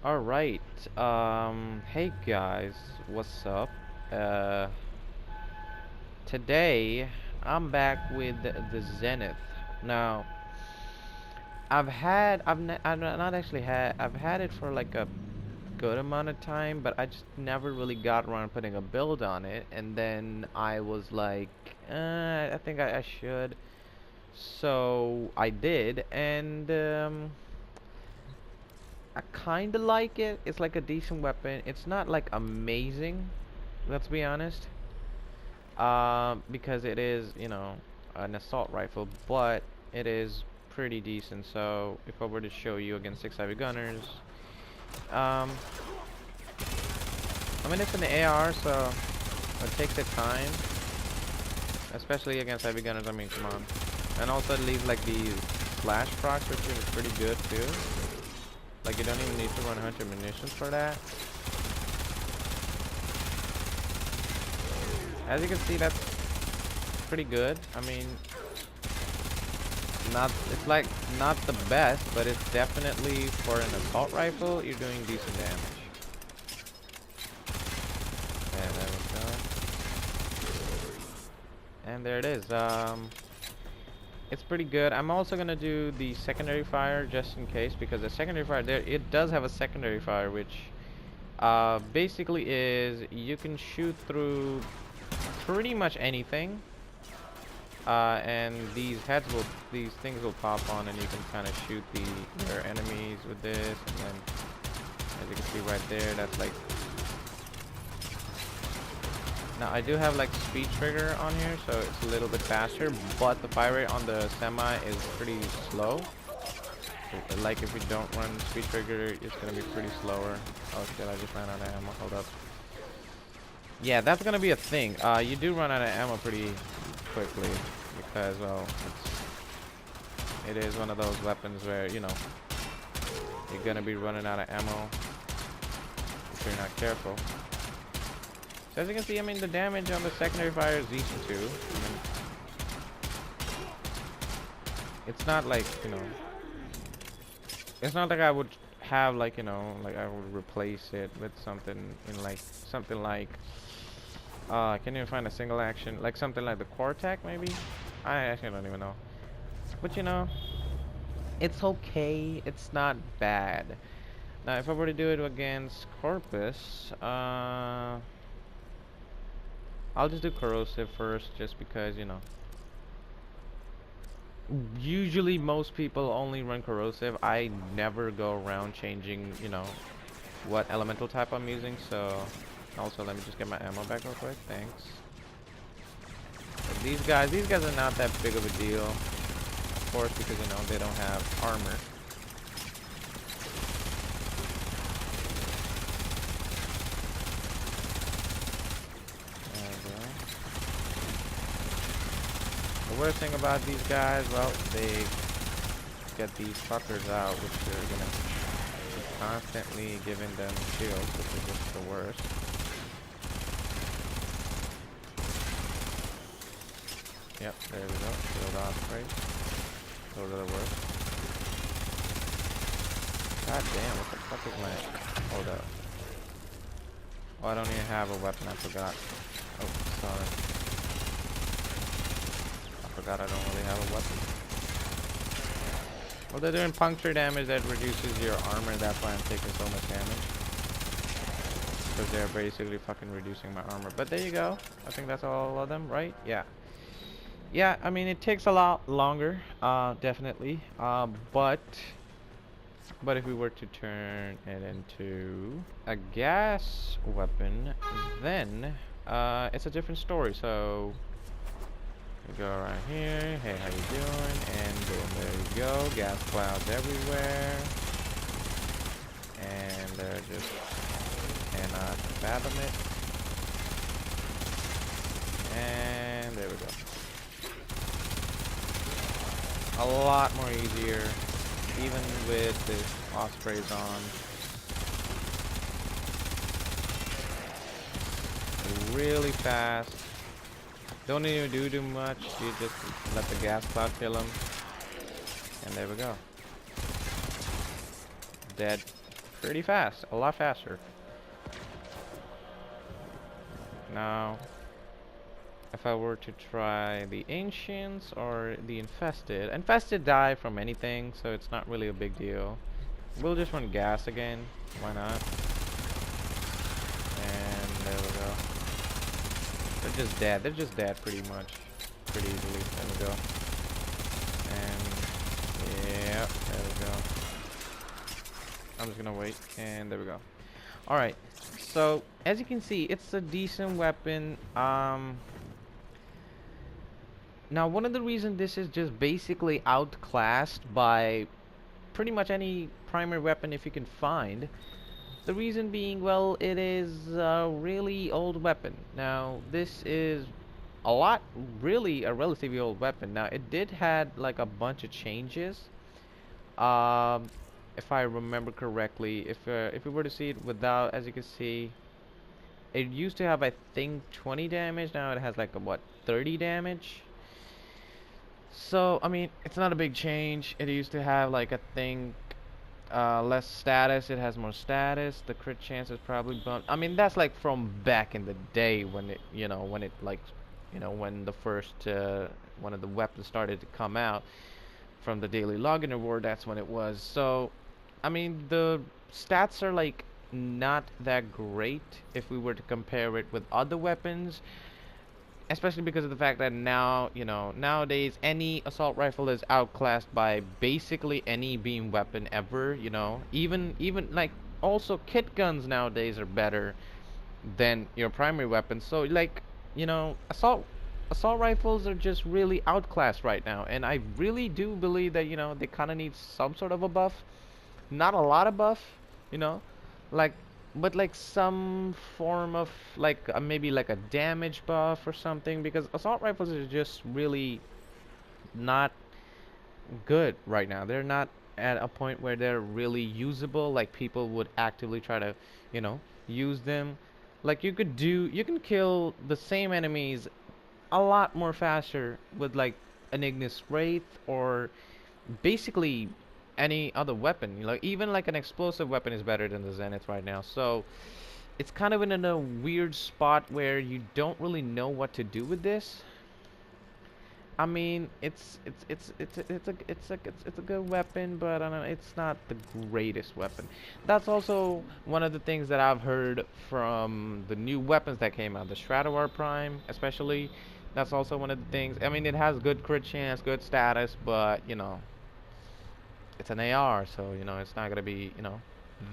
All right. Hey guys, what's up? Uh, Today I'm back with the Zenith. Now, I've had it for like a good amount of time, but I just never really got around putting a build on it. And then I was like, I think I should. So I did, and I kind of like it. It's like a decent weapon. It's not like amazing, let's be honest. Because it is, an assault rifle, but it is pretty decent. So if I were to show you against 6 heavy gunners, um, I mean it's an AR, so it takes its time, especially against heavy gunners. I mean, come on. And also it leaves like these flash procs, which is pretty good too. Like you don't even need to run 100 munitions for that. As you can see, that's pretty good. I mean, it's like not the best, but it's definitely for an assault rifle, you're doing decent damage. And there we go. And there it is. It's pretty good. I'm also gonna do the secondary fire just in case, because the secondary fire there, it does have a secondary fire, which basically is you can shoot through pretty much anything. And these things will pop on, and you can kind of shoot your enemies with this. And then, as you can see right there, that's like. Now I do have like speed trigger on here, so it's a little bit faster, but the fire rate on the semi is pretty slow. Like if you don't run speed trigger, it's gonna be pretty slower. Oh shit! I just ran out of ammo. Hold up. Yeah, that's gonna be a thing. You do run out of ammo pretty quickly because, well, it is one of those weapons where, you're gonna be running out of ammo if you're not careful. So as you can see, I mean, the damage on the secondary fire is decent too. I mean, it's not like, it's not like I would have like, like I would replace it with something in like, something like, I can't even find a single action. Like something like the Quartek, maybe? I actually don't even know. But it's okay. It's not bad. Now, if I were to do it against Corpus, I'll just do Corrosive first, just because, Usually, most people only run Corrosive. I never go around changing, what elemental type I'm using, so... Also, let me just get my ammo back real quick. Thanks. But these guys are not that big of a deal. Of course, because, they don't have armor. The worst thing about these guys, well, they get these fuckers out, which are gonna be constantly giving them shields, which is just the worst. Yep, there we go. Shield osprey. Those are the worst. God damn, what the fuck is my... Hold up. Oh, I don't even have a weapon, I forgot. Oh, sorry. I forgot I don't really have a weapon. Well, they're doing puncture damage that reduces your armor, that's why I'm taking so much damage. Because they're basically fucking reducing my armor. But there you go. I think that's all of them, right? Yeah. Yeah, I mean, it takes a lot longer, definitely. But if we were to turn it into a gas weapon, then it's a different story. So we go right here. Hey, how you doing? And boom, there you go. Gas clouds everywhere, and they're just cannot fathom it. And there we go. A lot more easier, even with the ospreys on. Really fast. Don't even do too much. You just let the gas cloud kill them. And there we go. Dead. pretty fast, a lot faster. Now, if I were to try the Ancients or the Infested die from anything, so it's not really a big deal. We'll just run gas again, why not? And there we go. They're just dead pretty much, pretty easily. There we go. And, yeah, there we go. I'm just gonna wait, and there we go. Alright, so, as you can see, it's a decent weapon. Now, one of the reasons this is just basically outclassed by pretty much any primary weapon if you can find. The reason being, well, it is a really old weapon. Now, this is really a relatively old weapon. Now, it did had like a bunch of changes. If I remember correctly, if we were to see it without, as you can see, it used to have, I think, 20 damage. Now it has like a, what, 30 damage. So, I mean, it's not a big change. It used to have, like, I think, less status. It has more status. The crit chance is probably bumped. I mean, that's, like, from back in the day when it, when it, like, when the first, one of the weapons started to come out from the daily login reward. That's when it was. So, I mean, the stats are, like, not that great if we were to compare it with other weapons. Especially because of the fact that now, nowadays any assault rifle is outclassed by basically any beam weapon ever, Even like also kit guns nowadays are better than your primary weapons. So like, assault rifles are just really outclassed right now, and I really do believe that, they kind of need some sort of a buff. Not a lot of buff, you know, like but like some form of like maybe like a damage buff or something, because assault rifles are just really not good right now. They're not at a point where they're really usable, like people would actively try to, use them. Like you can kill the same enemies a lot more faster with like an Ignis Wraith or basically any other weapon. Like even like an explosive weapon is better than the Zenith right now. So it's kind of in a weird spot where you don't really know what to do with this. I mean, it's a good weapon, but I don't know, it's not the greatest weapon. That's also one of the things that I've heard from the new weapons that came out, the Stratovar Prime, especially. That's also one of the things. I mean, it has good crit chance, good status, but it's an AR, so it's not gonna be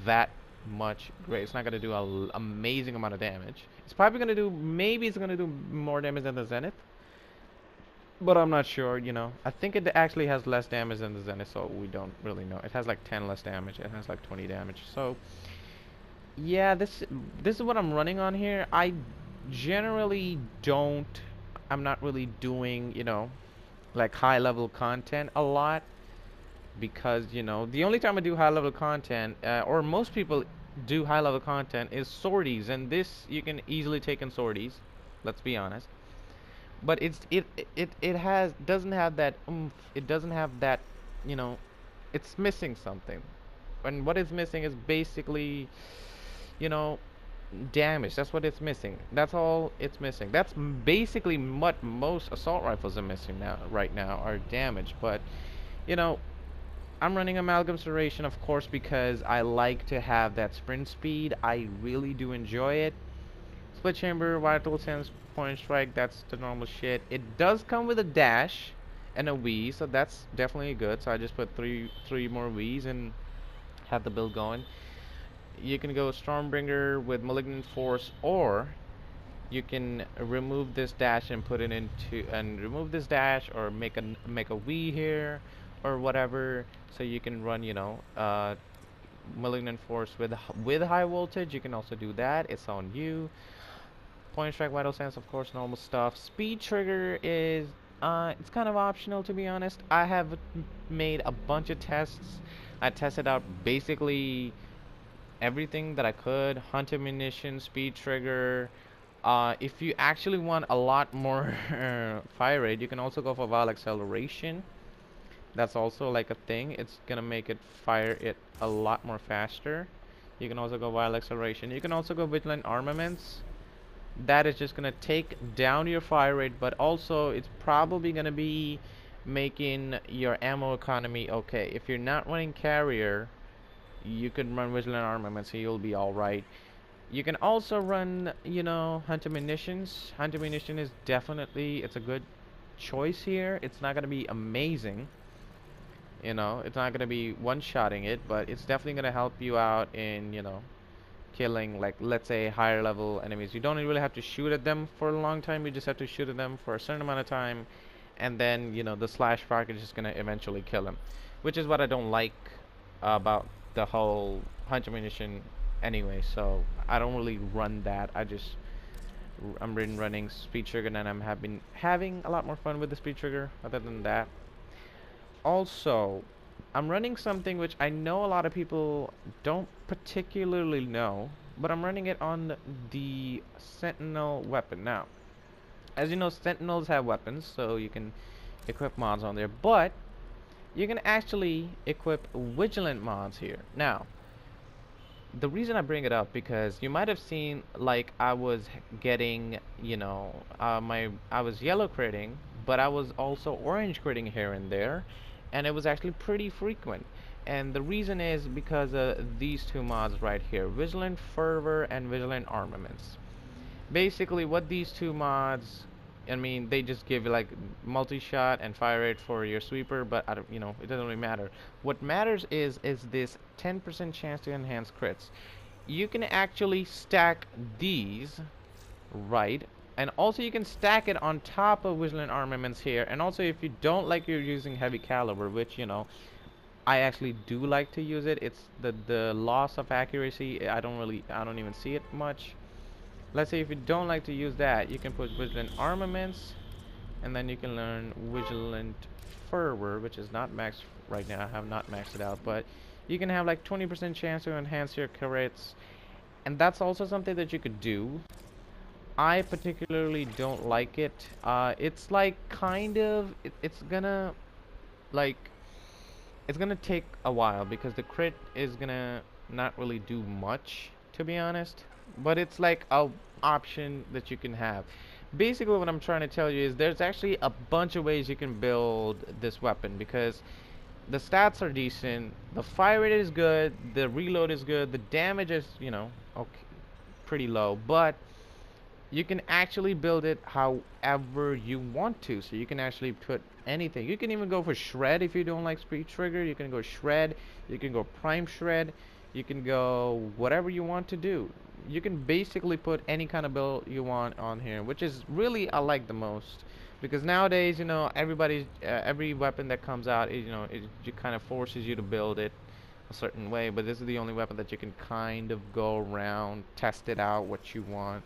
that much great. It's not gonna do a amazing amount of damage. It's probably gonna do, maybe it's gonna do more damage than the Zenith, but I'm not sure. I think it actually has less damage than the Zenith, so we don't really know. It has like 10 less damage. It has like 20 damage. So yeah, this is what I'm running on here. I generally don't. I'm not really doing like high level content a lot, because the only time I do high level content, or most people do high level content, is sorties, and this you can easily take in sorties. Let's be honest. But it has doesn't have that oomph. It doesn't have that, you know, it's missing something. And what it's missing is basically, you know, damage. That's what it's missing. That's all it's missing. That's basically what most assault rifles are missing now, right now, are damage. But, you know, I'm running Amalgam Serration, of course, because I like to have that sprint speed. I really do enjoy it. Split chamber, vital sense, point strike, that's the normal shit. It does come with a dash and a Wii, so that's definitely good. So I just put three more Wii's and have the build going. You can go Stormbringer with Malignant Force, or you can remove this dash and put it into, and remove this dash, or make a Wii here or whatever, so you can run, you know, Malignant Force with high voltage. You can also do that. It's on you. Point strike, vital sense, of course, normal stuff. Speed trigger is it's kind of optional, to be honest. I have made a bunch of tests. I tested out basically everything that I could. Hunter munition, speed trigger. If you actually want a lot more fire rate, you can also go for vial acceleration. That's also like a thing. It's gonna make it fire it a lot more faster. You can also go wild acceleration. You can also go vigilant armaments. That is just gonna take down your fire rate, but also it's probably gonna be making your ammo economy okay. If you're not running carrier, you can run vigilant armaments, so you'll be all right. You can also run, you know, hunter munitions. Hunter munition is definitely, it's a good choice here. It's not gonna be amazing, you know, it's not gonna be one-shotting it, but it's definitely gonna help you out in, you know, killing, like, let's say higher level enemies. You don't really have to shoot at them for a long time. You just have to shoot at them for a certain amount of time, and then, you know, the slash package is gonna eventually kill them, which is what I don't like about the whole hunter munition anyway. So I don't really run that. I'm been running speed trigger, and have been having a lot more fun with the speed trigger. Other than that, also, I'm running something which I know a lot of people don't particularly know, but I'm running it on the Sentinel weapon. Now, as you know, Sentinels have weapons, so you can equip mods on there, but you can actually equip Vigilant mods here. Now, the reason I bring it up, because you might have seen, like, I was getting, you know, I was yellow critting, but I was also orange critting here and there, and it was actually pretty frequent. And the reason is because of these two mods right here, Vigilant Fervor and Vigilant Armaments. Basically, what these two mods, I mean, they just give you like multi-shot and fire rate for your sweeper, but I don't, you know, it doesn't really matter. What matters is this 10% chance to enhance crits. You can actually stack these, right? And also you can stack it on top of Vigilant Armaments here. And also, if you don't like you're using heavy caliber, which, you know, I actually do like to use it. It's the loss of accuracy. I don't even see it much. Let's say if you don't like to use that, you can put Vigilant Armaments, and then you can learn Vigilant Fervor, which is not maxed right now. I have not maxed it out, but you can have like 20% chance to enhance your crits, and that's also something that you could do. I particularly don't like it. It's like kind of, it's gonna, like, it's gonna take a while because the crit is gonna not really do much, to be honest, but it's like a option that you can have. Basically, what I'm trying to tell you is there's actually a bunch of ways you can build this weapon, because the stats are decent, the fire rate is good, the reload is good, the damage is, you know, okay, pretty low, but you can actually build it however you want to. So you can actually put anything. You can even go for shred if you don't like speed trigger. You can go shred, you can go prime shred, you can go whatever you want to do. You can basically put any kind of build you want on here, which is really I like the most, because nowadays, you know, every weapon that comes out, you know, it kind of forces you to build it a certain way, but this is the only weapon that you can kind of go around, test it out what you want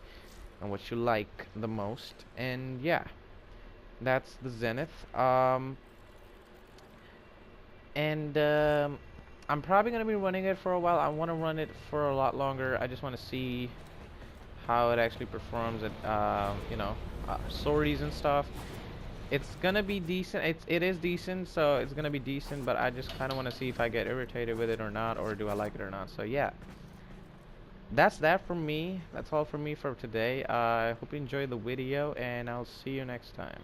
and what you like the most. And yeah, that's the Zenith. I'm probably gonna be running it for a while. I want to run it for a lot longer. I just want to see how it actually performs at you know, sorties and stuff. It's gonna be decent. It is decent, so it's gonna be decent, but I just kind of want to see if I get irritated with it or not, or do I like it or not. So yeah, that's that from me. That's all from me for today. I hope you enjoyed the video, and I'll see you next time.